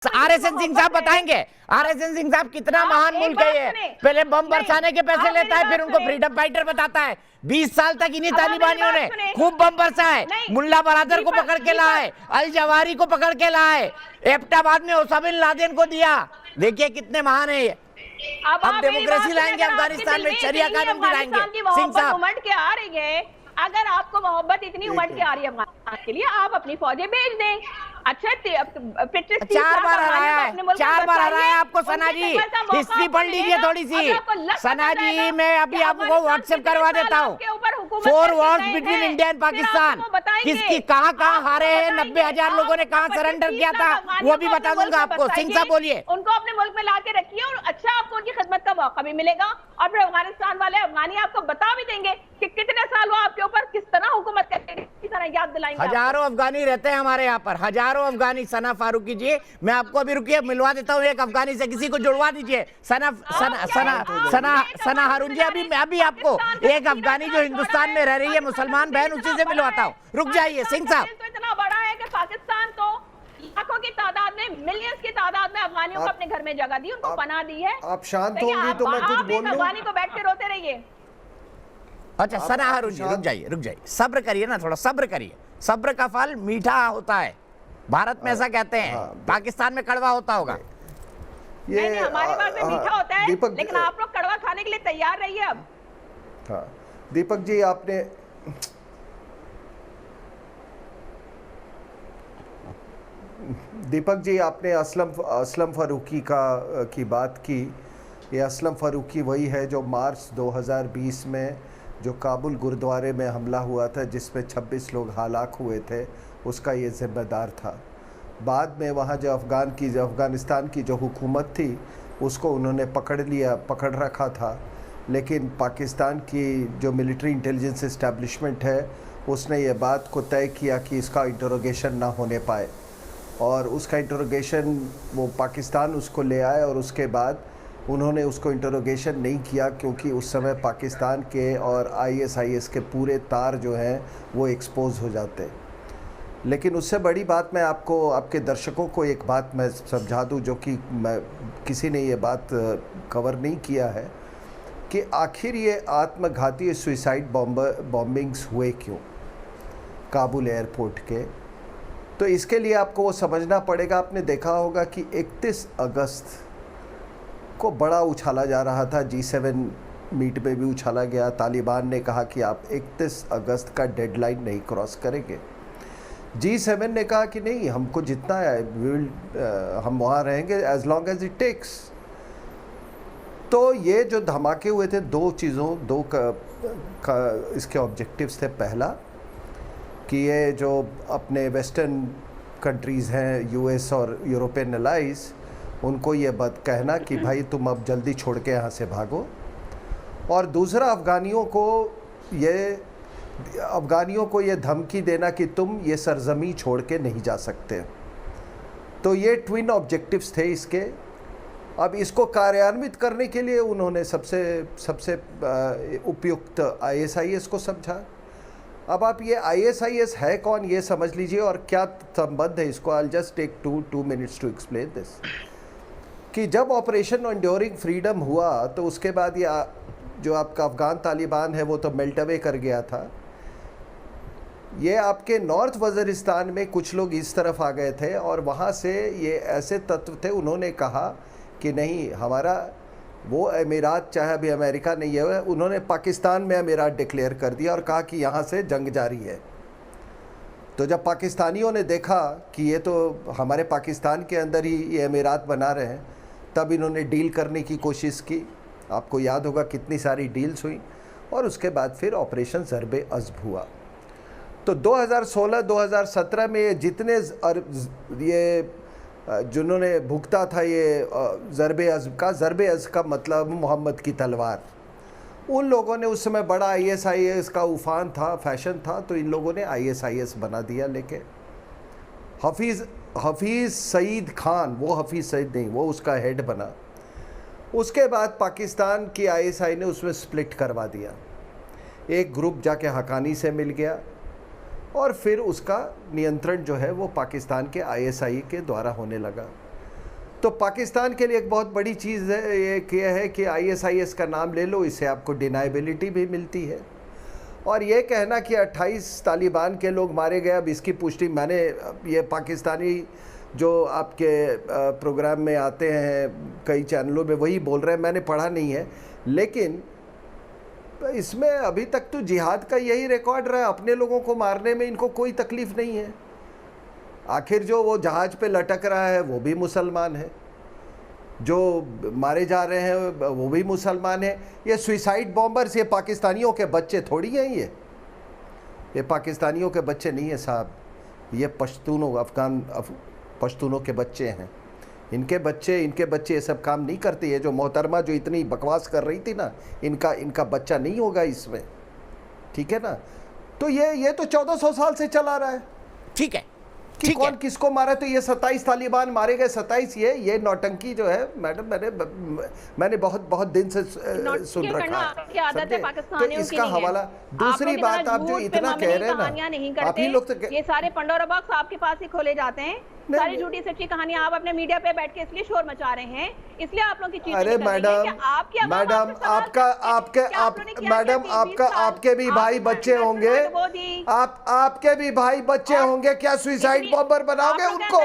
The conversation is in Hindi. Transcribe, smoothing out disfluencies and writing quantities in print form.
आरएसएन सिंह साहब बताएंगे, आरएसएन सिंह साहब कितना महान मुल्क है ये। पहले बम बरसाने के पैसे लेता है, फिर उनको फ्रीडम फाइटर बताता है। 20 साल तक इन्हीं तालिबानियों ने खूब बम बरसा है। मुल्ला बरादर को पकड़ के लाए, अल जवारी को पकड़ के लाए, एबटाबाद में ओसामा बिन लादेन को दिया। देखिए कितने महान है ये। अब डेमोक्रेसी लाएंगे अफगानिस्तान में, शरिया कानून भी लाएंगे। सिंह साहब उमड़ के आ रही है, अगर आपको मोहब्बत इतनी उमड़ के आ रही है अफगानिस्तान के लिए, आप अपनी फौजें भेज दें। अच्छा 4 बार हराया है, 4 बार हराया आपको सना जी। हिस्ट्री पढ़ लीजिए थोड़ी सी सना जी। मैं अभी आपको व्हाट्सएप करवा देता हूँ। 4 Wars between India and Pakistan, किसकी कहाँ कहाँ हारे हैं, 90,000 लोगों ने कहाँ सरेंडर किया था, वो भी बता दूंगा आपको। सिंह साहब बोलिए। उनको अपने मुल्क में ला के रखिए और अच्छा आपको उनकी खिदमत का मौका भी मिलेगा। और फिर अफगानिस्तान वाले अफगानी आपको बता भी देंगे कि कितने साल वो आपके ऊपर किस तरह हुकूमत करते, किस तरह याद दिलाएंगे। हजारों अफगानी रहते हैं हमारे यहाँ पर, हजारों अफगानी। सना फारूकी जी, मैं आपको अभी रुकिए मिलवा देता हूँ एक अफगानी से, किसी को जुड़वा दीजिए। सना हारून जी, अभी आपको एक अफगानी जो हिंदुस्तान में रह रही है, मुसलमान बहन, उसी से मिलवाता हूँ। रुक जाइए सिंह साहब। तो इतना बड़ा है कि पाकिस्तान तो लाखों की तादाद में, मिलियंस की तादाद में अफगानियों को अपने घर में जगह दी, उनको पनाह दी है। आप शांत होंगी तो मैं कुछ बोल लूं। अफगानी को बैठ के रोते रहिए। अच्छा सना हारून जी, रुक जाइए, सब्र करिए ना, थोड़ा सब्र करिए। सब्र का फल मीठा होता है, भारत में ऐसा कहते हैं। पाकिस्तान में कड़वा होता होगा। ये नहीं, हमारे पास में मीठा होता है, लेकिन आप लोग कड़वा खाने के लिए तैयार रहिए अब। हाँ दीपक जी, आपने असलम फारूकी की बात की। ये असलम फारूकी वही है जो मार्च 2020 में जो काबुल गुरुद्वारे में हमला हुआ था, जिसमें 26 लोग हलाक हुए थे, उसका ये ज़िम्मेदार था। बाद में वहाँ जो अफ़गानिस्तान की जो हुकूमत थी, उसको उन्होंने पकड़ रखा था। लेकिन पाकिस्तान की जो मिलिट्री इंटेलिजेंस इस्टेब्लिशमेंट है, उसने ये बात को तय किया कि इसका इंटरोगेशन ना होने पाए, और उसका इंटरोगेशन वो पाकिस्तान उसको ले आए, और उसके बाद उन्होंने उसको इंटरोगेशन नहीं किया, क्योंकि उस समय पाकिस्तान के और ISIS के पूरे तार जो हैं वो एक्सपोज हो जाते। लेकिन उससे बड़ी बात मैं आपको, आपके दर्शकों को एक बात मैं समझा दूं, जो कि किसी ने ये बात कवर नहीं किया है, कि आखिर ये आत्मघाती सुइसाइड बॉम्बिंग्स हुए क्यों काबुल एयरपोर्ट के। तो इसके लिए आपको वो समझना पड़ेगा। आपने देखा होगा कि 31 अगस्त को बड़ा उछाला जा रहा था, G7 मीट में भी उछाला गया। तालिबान ने कहा कि आप 31 अगस्त का डेडलाइन नहीं क्रॉस करेंगे। G7 ने कहा कि नहीं, हमको जितना है हम वहाँ रहेंगे as long as it takes. तो ये जो धमाके हुए थे, दो इसके ऑब्जेक्टिव्स थे। पहला कि ये जो अपने वेस्टर्न कंट्रीज़ हैं, US और यूरोपियन एलाइज, उनको ये बात कहना कि भाई तुम अब जल्दी छोड़ के यहाँ से भागो। और दूसरा अफ़गानियों को ये धमकी देना कि तुम ये सरजमी छोड़ के नहीं जा सकते। तो ये ट्विन ऑब्जेक्टिव्स थे इसके। अब इसको कार्यान्वित करने के लिए उन्होंने सबसे उपयुक्त ISIS को समझा। अब आप ये ISIS है कौन, ये समझ लीजिए, और क्या संबंध है इसको। I just take 2 minutes to explain this. कि जब ऑपरेशन एंड्योरिंग फ्रीडम हुआ, तो उसके बाद ये जो आपका अफ़गान तालिबान है वो तो मेल्ट अवे कर गया था। ये आपके नॉर्थ वज़ीरिस्तान में कुछ लोग इस तरफ आ गए थे, और वहाँ से ये ऐसे तत्व थे, उन्होंने कहा कि नहीं, हमारा वो अमीरात, चाहे अभी अमेरिका नहीं है, उन्होंने पाकिस्तान में अमीरात डिक्लेयर कर दिया और कहा कि यहाँ से जंग जारी है। तो जब पाकिस्तानियों ने देखा कि ये तो हमारे पाकिस्तान के अंदर ही ये अमीरात बना रहे हैं, तब इन्होंने डील करने की कोशिश की। आपको याद होगा कितनी सारी डील्स हुई, और उसके बाद फिर ऑपरेशन ज़रबे अज़्ब हुआ। तो 2016-2017 में ये जितने ये जिन्होंने भुगता था ये ज़रबे अज़्ब का मतलब मोहम्मद की तलवार, उन लोगों ने उस समय बड़ा ISIS का उफान था, फैशन था, तो इन लोगों ने ISIS बना दिया लेके। हफीज़ सईद खान, वो हफीज़ सईद नहीं, वो उसका हेड बना। उसके बाद पाकिस्तान की ISI ने उसमें स्प्लिट करवा दिया। एक ग्रुप जाके हकानी से मिल गया, और फिर उसका नियंत्रण जो है वो पाकिस्तान के ISI के द्वारा होने लगा। तो पाकिस्तान के लिए एक बहुत बड़ी चीज़ है ये है कि ISIS का नाम ले लो, इससे आपको डिनाइबिलिटी भी मिलती है। और ये कहना कि 28 तालिबान के लोग मारे गए, अब इसकी पुष्टि मैंने, ये पाकिस्तानी जो आपके प्रोग्राम में आते हैं कई चैनलों में वही बोल रहे हैं, मैंने पढ़ा नहीं है, लेकिन इसमें अभी तक तो जिहाद का यही रिकॉर्ड रहा है, अपने लोगों को मारने में इनको कोई तकलीफ़ नहीं है। आखिर जो वो जहाज़ पे लटक रहा है वो भी मुसलमान है, जो मारे जा रहे हैं वो भी मुसलमान है। ये सुइसाइड बॉम्बर्स ये पाकिस्तानियों के बच्चे थोड़ी हैं, ये पाकिस्तानियों के बच्चे नहीं है साहब, ये पश्तूनों के बच्चे हैं। इनके बच्चे ये सब काम नहीं करते। ये जो मोहतरमा जो इतनी बकवास कर रही थी ना, इनका बच्चा नहीं होगा इसमें, ठीक है ना। तो ये तो 1400 साल से चला रहा है, ठीक है कि कौन किसको मारा। तो ये 27 तालिबान मारे गए, 27 ये नौटंकी जो है मैडम, मैंने बहुत दिन से सुन रखा है। तो इसका हवाला, दूसरी बात आप जो इतना कह रहे हैं ना, आप ही लोग तो ये सारे पंडोरा बॉक्स आपके पास ही खोले जाते हैं, सारी झूठी सच्ची कहानियां आप अपने मीडिया पे बैठ के इसलिए शोर मचा रहे हैं, इसलिए आप लोग की चीजें। अरे मैडम आपके भी भाई बच्चे होंगे, आपके भी भाई बच्चे होंगे, क्या सुसाइड बॉम्बर बनाओगे उनको?